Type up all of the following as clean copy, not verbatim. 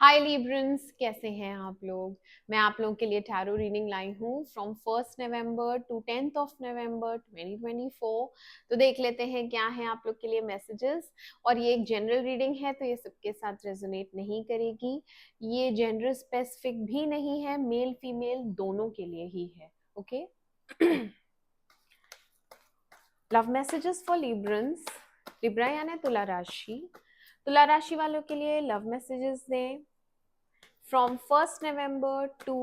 हाय Librans, कैसे हैं आप लोग। मैं आप लोगों के लिए टैरो रीडिंग लाई हूँ फ्रॉम 1 नवंबर टू 10 नवंबर 2024। तो देख लेते हैं क्या है आप लोग के लिए मैसेजेस। और ये एक जनरल रीडिंग है तो ये सबके साथ रेजोनेट नहीं करेगी। ये जेंडर स्पेसिफिक भी नहीं है, मेल फीमेल दोनों के लिए ही है। Okay. Love messages for Librans. Libra यानी तुला राशि। तुला राशि वालों के लिए लव मैसेजेस दें from 1st November to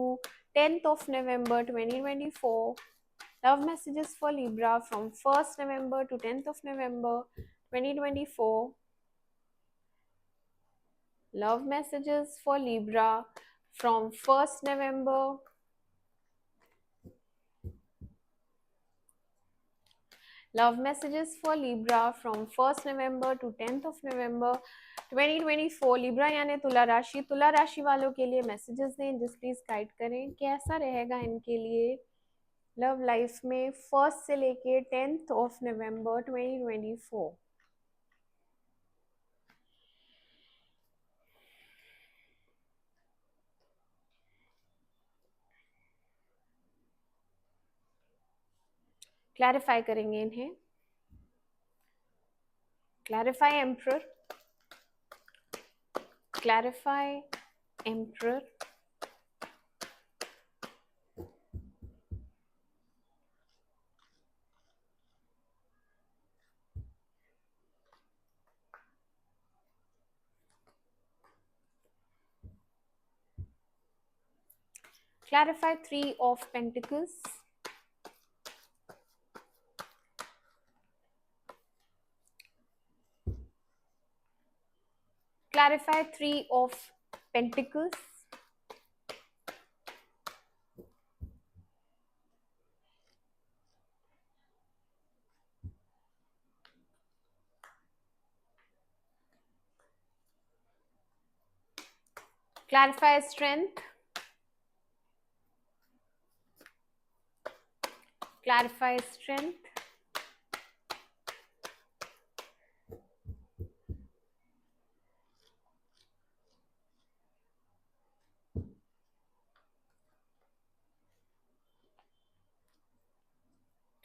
10th of November 2024. Love messages for Libra from 1st November to 10th of November 2024. Love messages for Libra from 1st November. Love messages for Libra from 1st November to 10th of November 2024. Libra यानी तुला राशि वालों के लिए messages दें, जिस please guide करें कैसा रहेगा इनके लिए लव लाइफ में 1st से लेके 10th ऑफ नवंबर 2024। क्लैरिफाई करेंगे इन्हें। Clarify emperor, clarify emperor, clarify 3 of Pentacles, clarify 3 of Pentacles, clarify strength, clarify strength,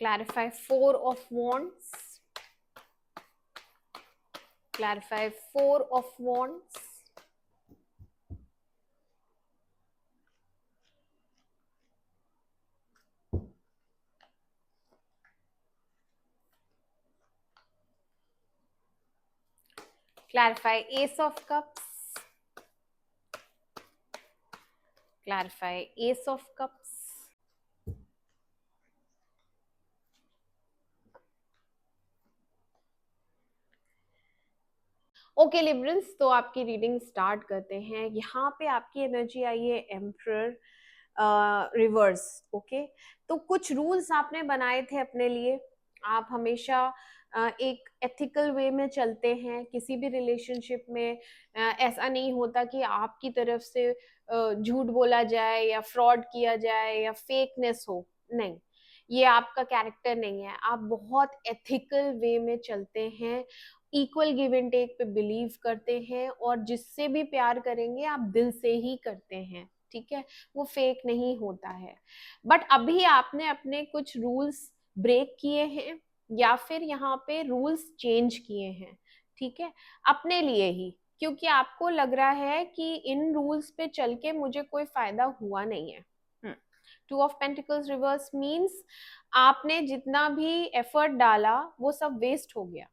clarify 4 of Wands, clarify 4 of Wands, clarify Ace of Cups, clarify Ace of Cups। Okay Librans, तो आपकी reading start करते हैं। यहाँ पे आपकी energy आई है emperor reverse. Okay, तो कुछ रूल्स आपने बनाए थे अपने लिए। आप हमेशा एक एथिकल वे में चलते हैं किसी भी रिलेशनशिप में। ऐसा नहीं होता कि आपकी तरफ से झूठ बोला जाए या फ्रॉड किया जाए या फेकनेस हो। नहीं, ये आपका कैरेक्टर नहीं है। आप बहुत एथिकल वे में चलते हैं, इक्वल गिव एंड टेक पे बिलीव करते हैं, और जिससे भी प्यार करेंगे आप दिल से ही करते हैं। ठीक है, वो फेक नहीं होता है। बट अभी आपने अपने कुछ रूल्स ब्रेक किए हैं या फिर यहाँ पे रूल्स चेंज किए हैं। ठीक है, अपने लिए ही, क्योंकि आपको लग रहा है कि इन रूल्स पे चल के मुझे कोई फायदा हुआ नहीं है। 2 of Pentacles रिवर्स मीन्स आपने जितना भी एफर्ट डाला वो सब वेस्ट हो गया।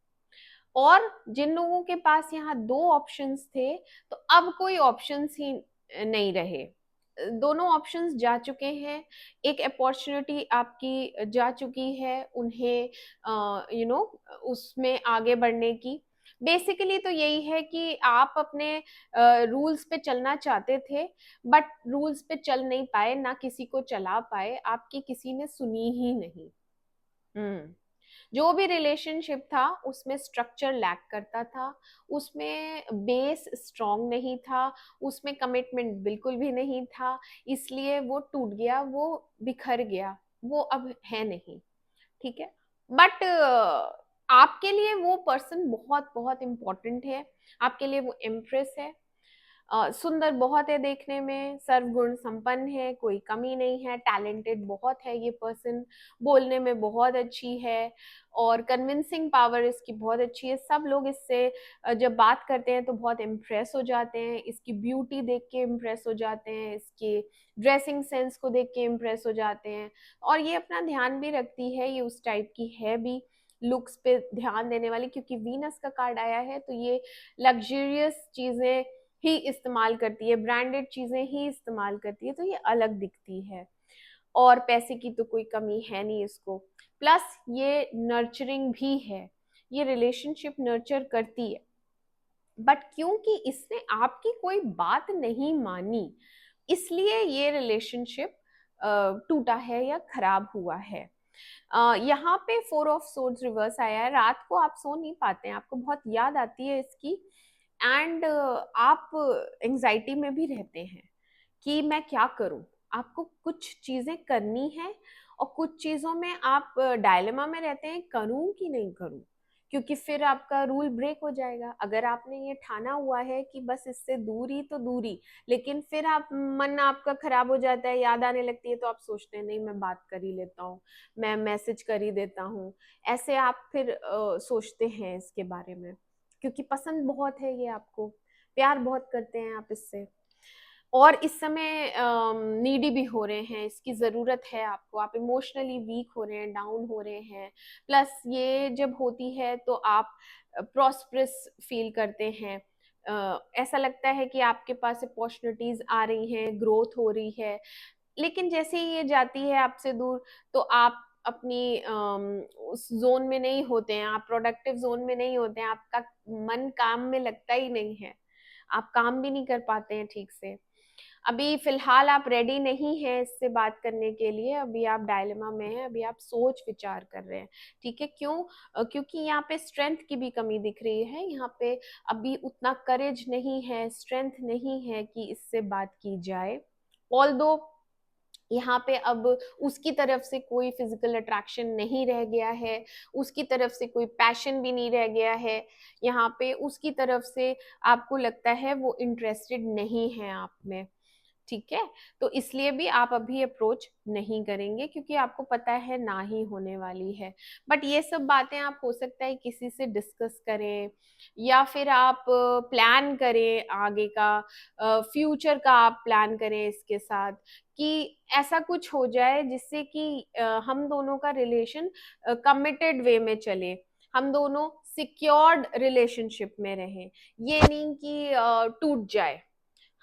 और जिन लोगों के पास यहाँ 2 ऑप्शंस थे, तो अब कोई ऑप्शंस ही नहीं रहे। दोनों ऑप्शंस जा चुके हैं। एक अपॉर्चुनिटी आपकी जा चुकी है उन्हें उसमें आगे बढ़ने की। बेसिकली तो यही है कि आप अपने रूल्स पे चलना चाहते थे, बट रूल्स पे चल नहीं पाए, ना किसी को चला पाए, आपकी किसी ने सुनी ही नहीं। जो भी रिलेशनशिप था उसमें स्ट्रक्चर लैक करता था, उसमें बेस स्ट्रांग नहीं था, उसमें कमिटमेंट बिल्कुल भी नहीं था, इसलिए वो टूट गया, वो बिखर गया, वो अब है नहीं। ठीक है, बट आपके लिए वो पर्सन बहुत बहुत इम्पोर्टेंट है। आपके लिए वो इम्प्रेस है। सुंदर बहुत है देखने में, सर्वगुण संपन्न है, कोई कमी नहीं है, टैलेंटेड बहुत है ये पर्सन, बोलने में बहुत अच्छी है और कन्विंसिंग पावर इसकी बहुत अच्छी है। सब लोग इससे जब बात करते हैं तो बहुत इम्प्रेस हो जाते हैं, इसकी ब्यूटी देख के इम्प्रेस हो जाते हैं, इसके ड्रेसिंग सेंस को देख के इम्प्रेस हो जाते हैं। और ये अपना ध्यान भी रखती है, ये उस टाइप की है भी, लुक्स पे ध्यान देने वाली, क्योंकि वीनस का कार्ड आया है तो ये लग्जरियस चीजें ही इस्तेमाल करती है, ब्रांडेड चीजें ही इस्तेमाल करती है, तो ये अलग दिखती है। और पैसे की तो कोई कमी है नहीं इसको, प्लस ये नर्चरिंग भी है, ये रिलेशनशिप नर्चर करती है। बट क्योंकि इसने आपकी कोई बात नहीं मानी, इसलिए ये रिलेशनशिप टूटा है या खराब हुआ है। यहाँ पे 4 ऑफ सोर्ड्स रिवर्स आया है, रात को आप सो नहीं पाते हैं, आपको बहुत याद आती है इसकी, एंड आप एंजाइटी में भी रहते हैं कि मैं क्या करूं। आपको कुछ चीजें करनी है और कुछ चीजों में आप डायलेमा में रहते हैं, करूं कि नहीं करूं, क्योंकि फिर आपका रूल ब्रेक हो जाएगा। अगर आपने ये ठाना हुआ है कि बस इससे दूरी तो दूरी, लेकिन फिर आप मन आपका खराब हो जाता है, याद आने लगती है, तो आप सोचते हैं नहीं मैं बात कर ही लेता हूँ, मैं मैसेज कर ही देता हूँ। ऐसे आप फिर सोचते हैं इसके बारे में, क्योंकि पसंद बहुत है ये आपको, प्यार बहुत करते हैं आप इससे, और इस समय नीडी भी हो रहे हैं, इसकी ज़रूरत है आपको, आप इमोशनली वीक हो रहे हैं, डाउन हो रहे हैं। प्लस ये जब होती है तो आप प्रॉस्परस फील करते हैं, ऐसा लगता है कि आपके पास अपॉर्चुनिटीज आ रही हैं, ग्रोथ हो रही है। लेकिन जैसे ही ये जाती है आपसे दूर, तो आप अपनी उस जोन में नहीं होते हैं, आप प्रोडक्टिव जोन में नहीं होते हैं, आपका मन काम में लगता ही नहीं है, आप काम भी नहीं कर पाते हैं ठीक से। अभी फिलहाल आप रेडी नहीं हैं इससे बात करने के लिए, अभी आप डायलेमा में हैं, अभी आप सोच विचार कर रहे हैं। ठीक है, क्यों? क्योंकि यहाँ पे स्ट्रेंथ की भी कमी दिख रही है, यहाँ पे अभी उतना करेज नहीं है, स्ट्रेंथ नहीं है कि इससे बात की जाए। ऑल्दो यहाँ पे अब उसकी तरफ से कोई फिजिकल अट्रैक्शन नहीं रह गया है, उसकी तरफ से कोई पैशन भी नहीं रह गया है, यहाँ पे उसकी तरफ से आपको लगता है वो इंटरेस्टेड नहीं है आप में। ठीक है, तो इसलिए भी आप अभी अप्रोच नहीं करेंगे, क्योंकि आपको पता है ना ही होने वाली है। बट ये सब बातें आप हो सकता है किसी से डिस्कस करें, या फिर आप प्लान करें आगे का, फ्यूचर का आप प्लान करें इसके साथ, कि ऐसा कुछ हो जाए जिससे कि हम दोनों का रिलेशन कमिटेड वे में चले, हम दोनों सिक्योर्ड रिलेशनशिप में रहें, ये नहीं कि टूट जाए।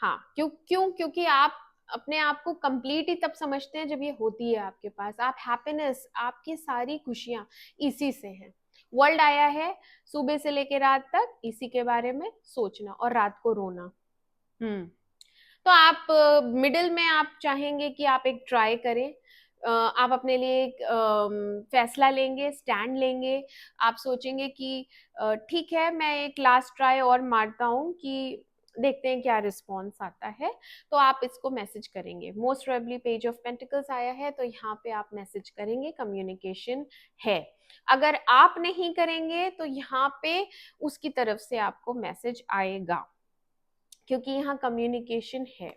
हाँ, क्यों क्यों क्योंकि आप अपने आप को कंप्लीट ही तब समझते हैं जब ये होती है आपके पास, आप हैप्पीनेस, आपकी सारी खुशियां इसी से हैं। वर्ल्ड आया है सुबह से लेकर रात तक इसी के बारे में सोचना और रात को रोना। हम्म। तो आप मिडिल में आप चाहेंगे कि आप एक ट्राई करें, आप अपने लिए एक फैसला लेंगे, स्टैंड लेंगे। आप सोचेंगे कि ठीक है मैं एक लास्ट ट्राई और मारता हूँ, कि देखते हैं क्या रिस्पॉन्स आता है। तो आप इसको मैसेज करेंगे, most probably page of pentacles आया है तो यहाँ पे आप मैसेज करेंगे, कम्युनिकेशन है। अगर आप नहीं करेंगे तो यहाँ पे उसकी तरफ से आपको मैसेज आएगा, क्योंकि यहाँ कम्युनिकेशन है।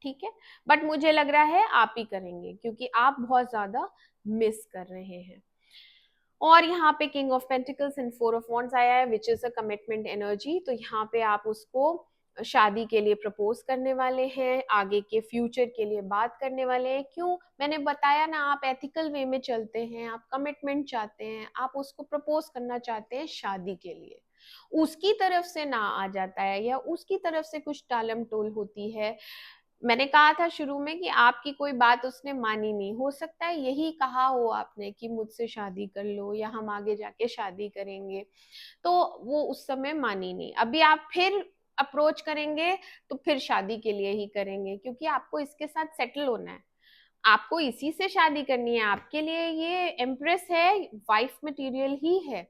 ठीक है, बट मुझे लग रहा है आप ही करेंगे, क्योंकि आप बहुत ज्यादा मिस कर रहे हैं। और यहाँ पे king of pentacles and 4 of wands आया है, which is a commitment energy. तो यहाँ पे आप उसको शादी के लिए प्रपोज करने वाले हैं, आगे के फ्यूचर के लिए बात करने वाले हैं। क्यों? मैंने बताया ना, आप एथिकल वे में चलते हैं, आप कमिटमेंट चाहते हैं, आप उसको प्रपोज करना चाहते हैं शादी के लिए। उसकी तरफ से ना आ जाता है, या उसकी तरफ से कुछ टालम टोल होती है। मैंने कहा था शुरू में कि आपकी कोई बात उसने मानी नहीं, हो सकता है यही कहा हो आपने कि मुझसे शादी कर लो या हम आगे जाके शादी करेंगे, तो वो उस समय मानी नहीं। अभी आप फिर अप्रोच करेंगे तो फिर शादी के लिए ही करेंगे, क्योंकि आपको इसके साथ सेटल होना है, आपको इसी से शादी करनी है। आपके लिए ये एम्प्रेस है, वाइफ मटेरियल ही है,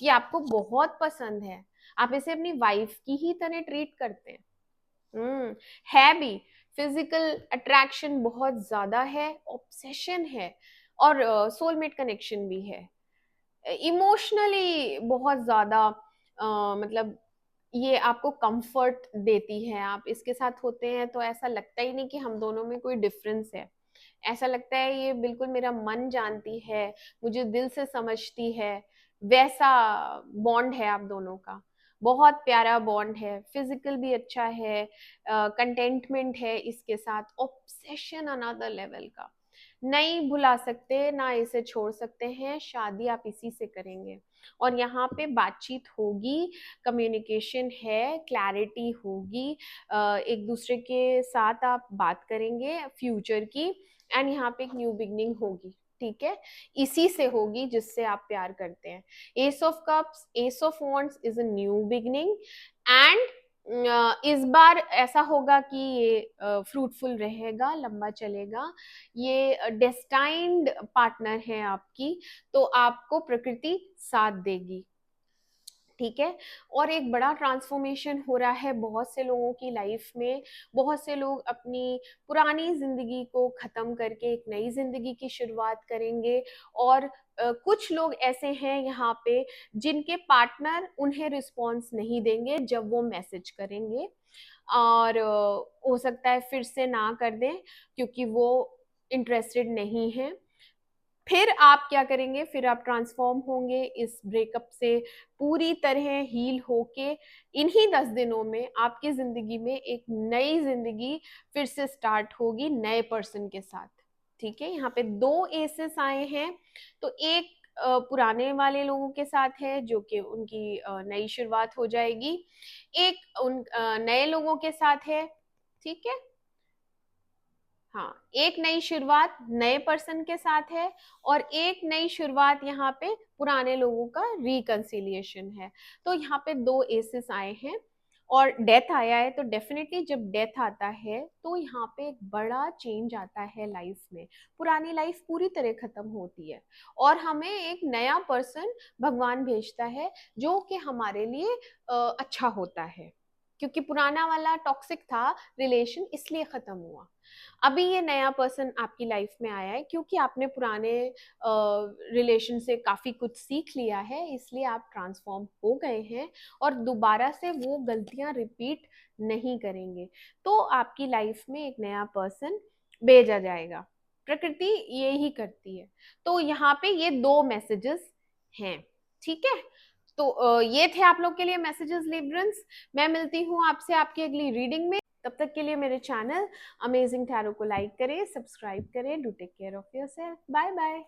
ये आपको बहुत पसंद है, आप इसे अपनी वाइफ की ही तरह ट्रीट करते हैं। है भी, फिजिकल अट्रैक्शन बहुत ज्यादा है, ऑब्सेशन है, और सोलमेट कनेक्शन भी है। इमोशनली बहुत ज्यादा मतलब ये आपको कंफर्ट देती है। आप इसके साथ होते हैं तो ऐसा लगता ही नहीं कि हम दोनों में कोई डिफरेंस है। ऐसा लगता है ये बिल्कुल मेरा मन जानती है, मुझे दिल से समझती है। वैसा बॉन्ड है आप दोनों का। बहुत प्यारा बॉन्ड है, फिजिकल भी अच्छा है, कंटेंटमेंट है इसके साथ, ऑब्सेशन अनदर लेवल का। नहीं भुला सकते ना इसे छोड़ सकते हैं, शादी आप इसी से करेंगे। और यहाँ पे बातचीत होगी, कम्युनिकेशन है, क्लैरिटी होगी, एक दूसरे के साथ आप बात करेंगे फ्यूचर की, एंड यहाँ पे एक न्यू बिगनिंग होगी। ठीक है, इसी से होगी जिससे आप प्यार करते हैं। S of cups, S of wants is a new beginning, and इस बार ऐसा होगा कि ये फ्रूटफुल रहेगा, लंबा चलेगा। ये डेस्टाइन्ड पार्टनर है आपकी, तो आपको प्रकृति साथ देगी। ठीक है, और एक बड़ा ट्रांसफॉर्मेशन हो रहा है बहुत से लोगों की लाइफ में। बहुत से लोग अपनी पुरानी जिंदगी को खत्म करके एक नई जिंदगी की शुरुआत करेंगे। और कुछ लोग ऐसे हैं यहाँ पे जिनके पार्टनर उन्हें रिस्पॉन्स नहीं देंगे जब वो मैसेज करेंगे, और हो सकता है फिर से ना कर दें क्योंकि वो इंटरेस्टेड नहीं है। फिर आप क्या करेंगे, फिर आप ट्रांसफॉर्म होंगे इस ब्रेकअप से, पूरी तरह हील होके इन्हीं 10 दिनों में आपकी जिंदगी में एक नई जिंदगी फिर से स्टार्ट होगी नए पर्सन के साथ। ठीक है, यहाँ पे 2 एसेस आए हैं, तो एक पुराने वाले लोगों के साथ है जो कि उनकी नई शुरुआत हो जाएगी, एक उन नए लोगों के साथ है। ठीक है, हाँ, एक नई शुरुआत नए पर्सन के साथ है, और एक नई शुरुआत यहाँ पे पुराने लोगों का रिकंसिलिएशन है। तो यहाँ पे 2 एसेस आए हैं, और डेथ आया है, तो डेफिनेटली जब डेथ आता है तो यहाँ पे एक बड़ा चेंज आता है लाइफ में। पुरानी लाइफ पूरी तरह खत्म होती है, और हमें एक नया पर्सन भगवान भेजता है जो कि हमारे लिए अच्छा होता है, क्योंकि पुराना वाला टॉक्सिक था रिलेशन, इसलिए खत्म हुआ। अभी ये नया पर्सन आपकी लाइफ में आया है क्योंकि आपने पुराने रिलेशन से काफी कुछ सीख लिया है, इसलिए आप ट्रांसफॉर्म हो गए हैं और दोबारा से वो गलतियां रिपीट नहीं करेंगे। तो आपकी लाइफ में एक नया पर्सन भेजा जाएगा, प्रकृति ये ही करती है। तो यहाँ पे ये 2 मैसेजेस हैं। ठीक है, तो ये थे आप लोग के लिए मैसेजेस लिब्रंस। मैं मिलती हूँ आपसे आपकी अगली रीडिंग में। तब तक के लिए मेरे चैनल अमेजिंग टैरो को लाइक करें, सब्सक्राइब करें। Do take care of yourself. Bye bye.